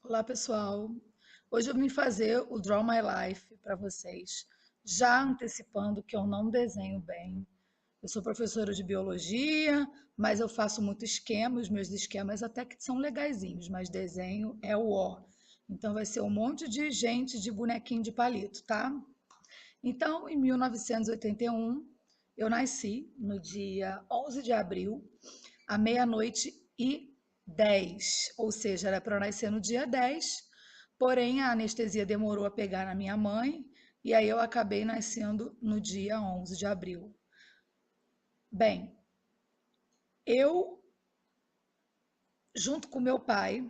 Olá, pessoal. Hoje eu vim fazer o Draw My Life para vocês, já antecipando que eu não desenho bem. Eu sou professora de biologia, mas eu faço muito esquema, os meus esquemas até que são legaisinhos, mas desenho é o ó. Então vai ser um monte de gente de bonequinho de palito, tá? Então, em 1981, eu nasci no dia 11 de abril, à meia-noite e 10, ou seja, era para eu nascer no dia 10, porém a anestesia demorou a pegar na minha mãe, e aí eu acabei nascendo no dia 11 de abril. Bem, eu, junto com meu pai,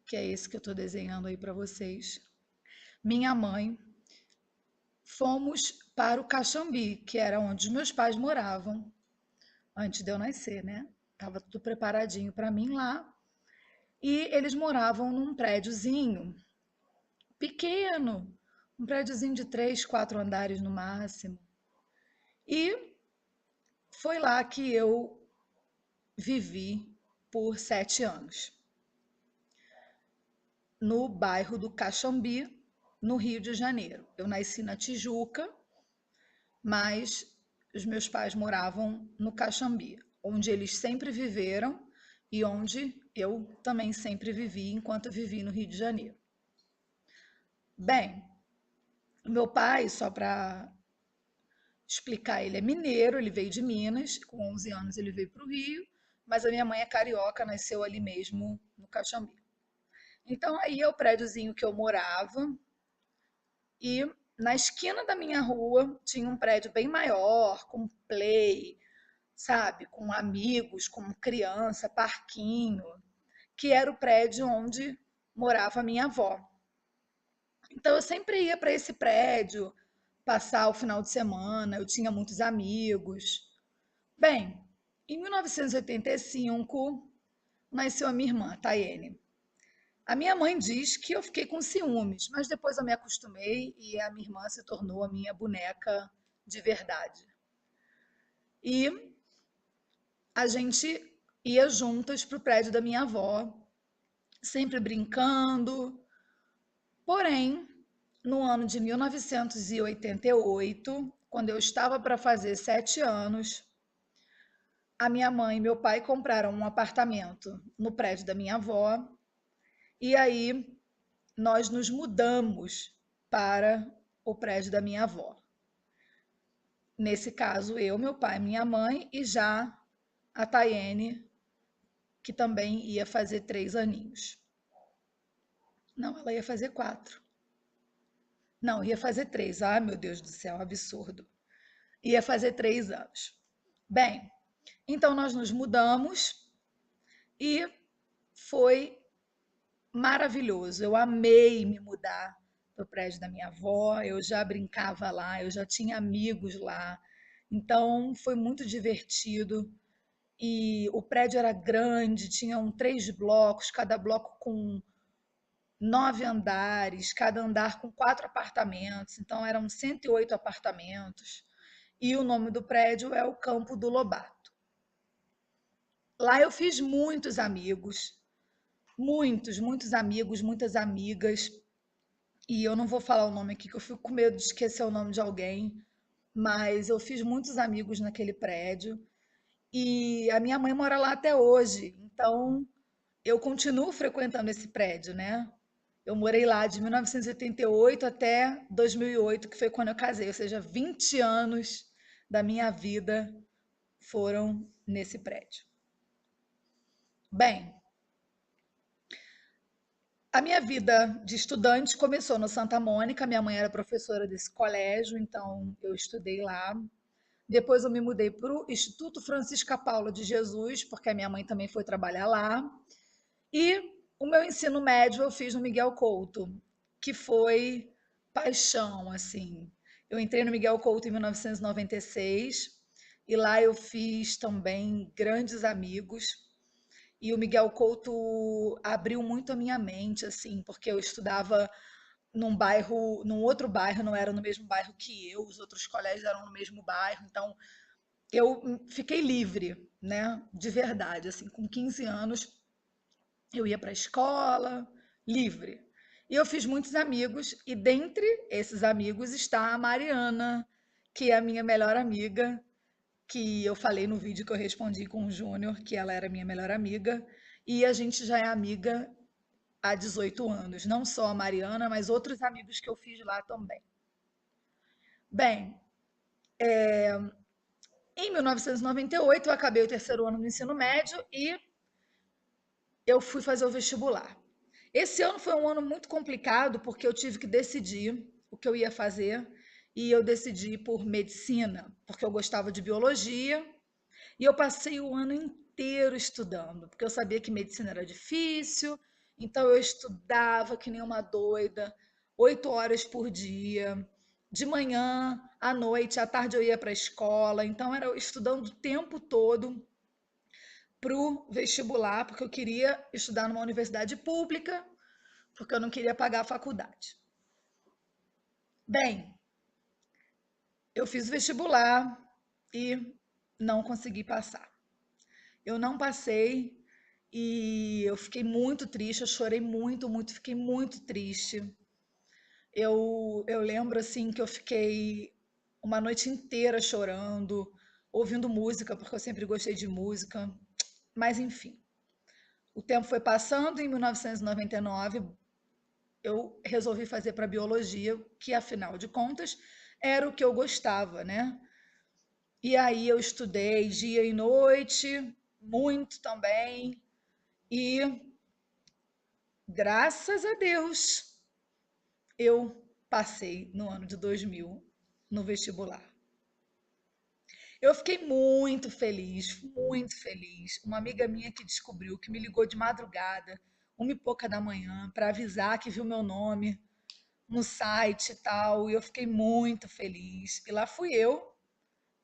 que é esse que eu estou desenhando aí para vocês, minha mãe, fomos para o Caxambi, que era onde os meus pais moravam, antes de eu nascer, né? Tava tudo preparadinho para mim lá. E eles moravam num prédiozinho pequeno, um prédiozinho de 3, 4 andares no máximo. E foi lá que eu vivi por 7 anos, no bairro do Caxambi, no Rio de Janeiro. Eu nasci na Tijuca, mas os meus pais moravam no Caxambi, onde eles sempre viveram e onde eu também sempre vivi enquanto eu vivi no Rio de Janeiro. Bem, meu pai, só para explicar, ele é mineiro, ele veio de Minas, com 11 anos ele veio para o Rio, mas a minha mãe é carioca, nasceu ali mesmo no Caxambi. Então aí é o prédiozinho que eu morava e na esquina da minha rua tinha um prédio bem maior, com play, sabe, com amigos, com criança, parquinho, que era o prédio onde morava a minha avó. Então eu sempre ia para esse prédio passar o final de semana, eu tinha muitos amigos. Bem, em 1985 nasceu a minha irmã, Tayene. A minha mãe diz que eu fiquei com ciúmes, mas depois eu me acostumei e a minha irmã se tornou a minha boneca de verdade. E a gente ia juntas para o prédio da minha avó, sempre brincando. Porém, no ano de 1988, quando eu estava para fazer 7 anos, a minha mãe e meu pai compraram um apartamento no prédio da minha avó e aí nós nos mudamos para o prédio da minha avó. Nesse caso, eu, meu pai, minha mãe e já a Tayene, que também ia fazer 3 aninhos. Não, ela ia fazer 4. Não, ia fazer 3. Ah, meu Deus do céu, absurdo. Ia fazer 3 anos. Bem, então nós nos mudamos e foi maravilhoso. Eu amei me mudar para o prédio da minha avó. Eu já brincava lá, eu já tinha amigos lá. Então foi muito divertido. E o prédio era grande, tinham 3 blocos, cada bloco com 9 andares, cada andar com 4 apartamentos. Então eram 108 apartamentos. E o nome do prédio é o Campo do Lobato. Lá eu fiz muitos amigos, muitos amigos, muitas amigas. E eu não vou falar o nome aqui, que eu fico com medo de esquecer o nome de alguém, mas eu fiz muitos amigos naquele prédio. E a minha mãe mora lá até hoje, então eu continuo frequentando esse prédio, né? Eu morei lá de 1988 até 2008, que foi quando eu casei, ou seja, 20 anos da minha vida foram nesse prédio. Bem, a minha vida de estudante começou no Santa Mônica, minha mãe era professora desse colégio, então eu estudei lá. Depois eu me mudei para o Instituto Francisca Paula de Jesus, porque a minha mãe também foi trabalhar lá. E o meu ensino médio eu fiz no Miguel Couto, que foi paixão, assim. Eu entrei no Miguel Couto em 1996 e lá eu fiz também grandes amigos. E o Miguel Couto abriu muito a minha mente, assim, porque eu estudava num bairro, num outro bairro, não era no mesmo bairro que eu, os outros colégios eram no mesmo bairro, então eu fiquei livre, né, de verdade, assim, com 15 anos eu ia para a escola, livre. E eu fiz muitos amigos, e dentre esses amigos está a Mariana, que é a minha melhor amiga, que eu falei no vídeo que eu respondi com o Júnior, que ela era minha melhor amiga, e a gente já é amiga há 18 anos. Não só a Mariana, mas outros amigos que eu fiz lá também. Bem, em 1998 eu acabei o terceiro ano do ensino médio e eu fui fazer o vestibular. Esse ano foi um ano muito complicado porque eu tive que decidir o que eu ia fazer e eu decidi por medicina, porque eu gostava de biologia e eu passei o ano inteiro estudando, porque eu sabia que medicina era difícil, então eu estudava que nem uma doida, 8 horas por dia, de manhã, à noite, à tarde eu ia para a escola, então era eu estudando o tempo todo para o vestibular, porque eu queria estudar numa universidade pública, porque eu não queria pagar a faculdade. Bem, eu fiz o vestibular e não consegui passar. Eu não passei e eu fiquei muito triste, eu chorei muito, muito, fiquei muito triste. Eu lembro assim que eu fiquei uma noite inteira chorando, ouvindo música, porque eu sempre gostei de música. Mas enfim, o tempo foi passando, em 1999 eu resolvi fazer para biologia, que afinal de contas era o que eu gostava, né? E aí eu estudei dia e noite, muito também, e graças a Deus eu passei no ano de 2000 no vestibular. Eu fiquei muito feliz, muito feliz. Uma amiga minha que descobriu, que me ligou de madrugada, 1h pouca da manhã, para avisar que viu meu nome no site e tal, e eu fiquei muito feliz. E lá fui eu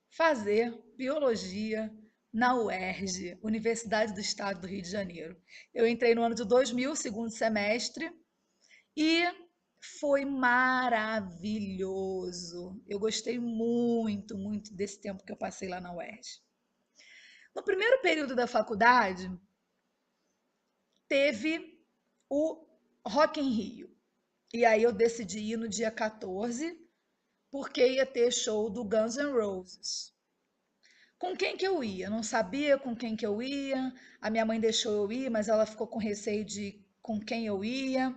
fazer biologia na UERJ, Universidade do Estado do Rio de Janeiro. Eu entrei no ano de 2000, segundo semestre, e foi maravilhoso. Eu gostei muito, muito desse tempo que eu passei lá na UERJ. No primeiro período da faculdade, teve o Rock in Rio. E aí eu decidi ir no dia 14, porque ia ter show do Guns N' Roses. Com quem que eu ia? Não sabia com quem que eu ia. A minha mãe deixou eu ir, mas ela ficou com receio de com quem eu ia.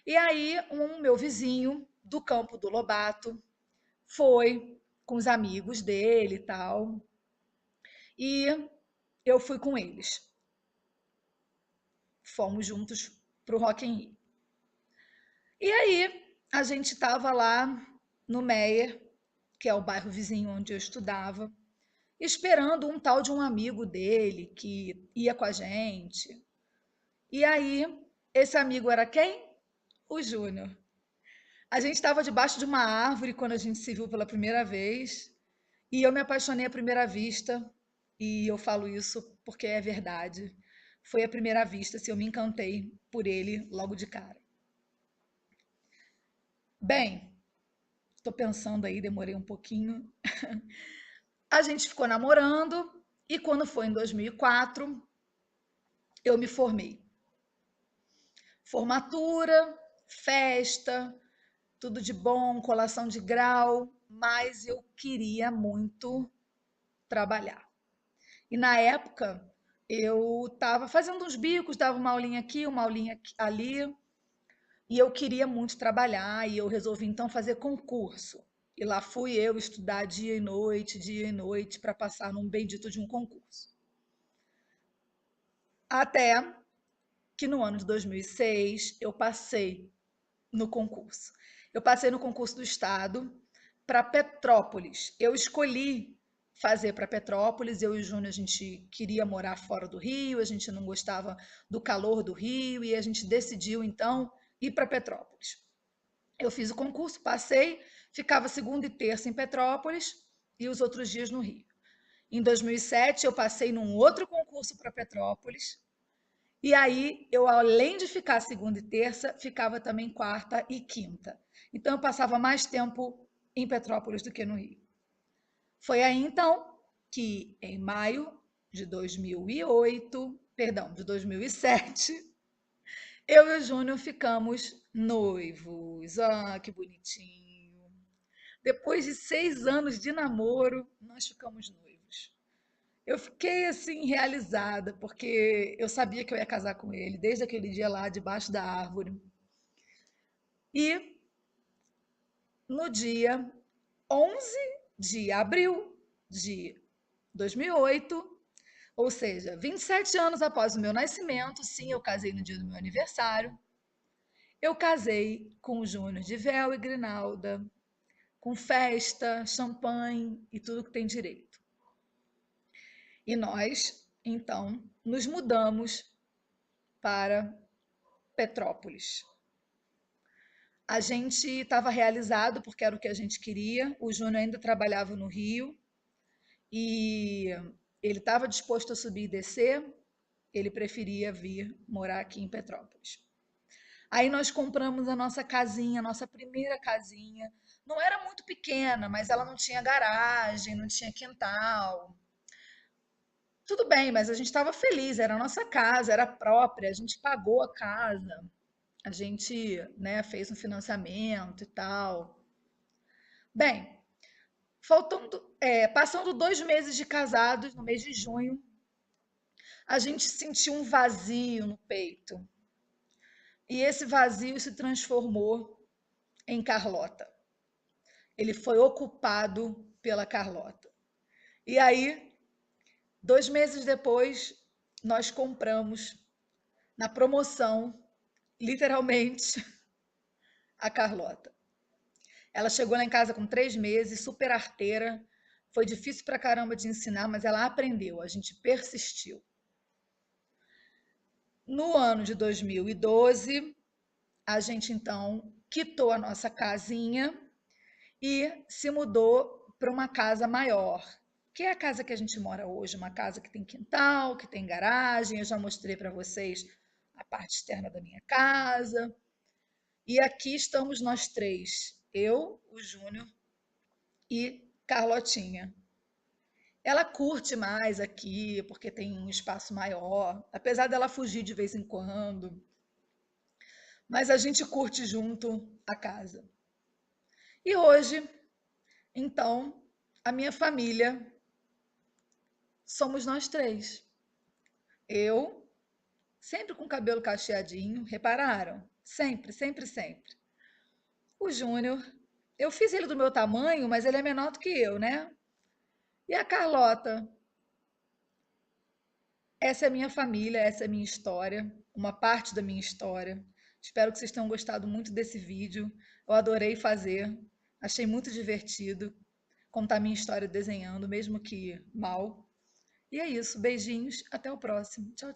E aí, um meu vizinho do Campo do Lobato foi com os amigos dele e tal. E eu fui com eles. Fomos juntos pro Rock in Rio. E aí, a gente estava lá no Meier, que é o bairro vizinho onde eu estudava, esperando um tal de um amigo dele que ia com a gente. E aí, esse amigo era quem? O Júnior. A gente estava debaixo de uma árvore quando a gente se viu pela primeira vez, e eu me apaixonei à primeira vista, e eu falo isso porque é verdade. Foi à primeira vista, se eu me encantei por ele logo de cara. Bem, estou pensando aí, demorei um pouquinho. A gente ficou namorando, e quando foi em 2004, eu me formei. Formatura, festa, tudo de bom, colação de grau, mas eu queria muito trabalhar. E na época eu estava fazendo uns bicos, dava uma aulinha aqui, uma aulinha ali, e eu queria muito trabalhar, e eu resolvi então fazer concurso. E lá fui eu estudar dia e noite, para passar num bendito de um concurso. Até que no ano de 2006 eu passei no concurso. Eu passei no concurso do estado para Petrópolis. Eu escolhi fazer para Petrópolis. Eu e o Júnior, a gente queria morar fora do Rio, a gente não gostava do calor do Rio e a gente decidiu então ir para Petrópolis. Eu fiz o concurso, passei, ficava segunda e terça em Petrópolis e os outros dias no Rio. Em 2007, eu passei num outro concurso para Petrópolis. E aí, eu, além de ficar segunda e terça, ficava também quarta e quinta. Então, eu passava mais tempo em Petrópolis do que no Rio. Foi aí, então, que em maio de 2008, perdão, de 2007, Eu e o Júnior ficamos noivos. Ah, que bonitinho. Depois de 6 anos de namoro, nós ficamos noivos. Eu fiquei assim realizada, porque eu sabia que eu ia casar com ele desde aquele dia lá debaixo da árvore. E no dia 11 de abril de 2008, ou seja, 27 anos após o meu nascimento, sim, eu casei no dia do meu aniversário. Eu casei com o Júnior de véu e grinalda, com festa, champanhe e tudo que tem direito. E nós, então, nos mudamos para Petrópolis. A gente estava realizado porque era o que a gente queria. O Júnior ainda trabalhava no Rio e ele estava disposto a subir e descer. Ele preferia vir morar aqui em Petrópolis. Aí nós compramos a nossa casinha, a nossa primeira casinha. Não era muito pequena, mas ela não tinha garagem, não tinha quintal. Tudo bem, mas a gente estava feliz, era a nossa casa, era própria, a gente pagou a casa, a gente, né, fez um financiamento e tal. Bem, passando 2 meses de casados, no mês de junho, a gente sentiu um vazio no peito. E esse vazio se transformou em Carlota. Ele foi ocupado pela Carlota. E aí, 2 meses depois, nós compramos na promoção, literalmente, a Carlota. Ela chegou lá em casa com 3 meses, super arteira. Foi difícil pra caramba de ensinar, mas ela aprendeu. A gente persistiu. No ano de 2012, a gente então quitou a nossa casinha e se mudou para uma casa maior, que é a casa que a gente mora hoje, uma casa que tem quintal, que tem garagem. Eu já mostrei para vocês a parte externa da minha casa. E aqui estamos nós três, eu, o Júnior e Carlotinha. Ela curte mais aqui, porque tem um espaço maior, apesar dela fugir de vez em quando, mas a gente curte junto a casa. E hoje, então, a minha família somos nós três. Eu, sempre com cabelo cacheadinho, repararam? Sempre, sempre, sempre. O Júnior, eu fiz ele do meu tamanho, mas ele é menor do que eu, né? E a Carlota, essa é a minha família, essa é a minha história, uma parte da minha história. Espero que vocês tenham gostado muito desse vídeo. Eu adorei fazer, achei muito divertido contar minha história desenhando, mesmo que mal. E é isso, beijinhos, até o próximo. Tchau, tchau.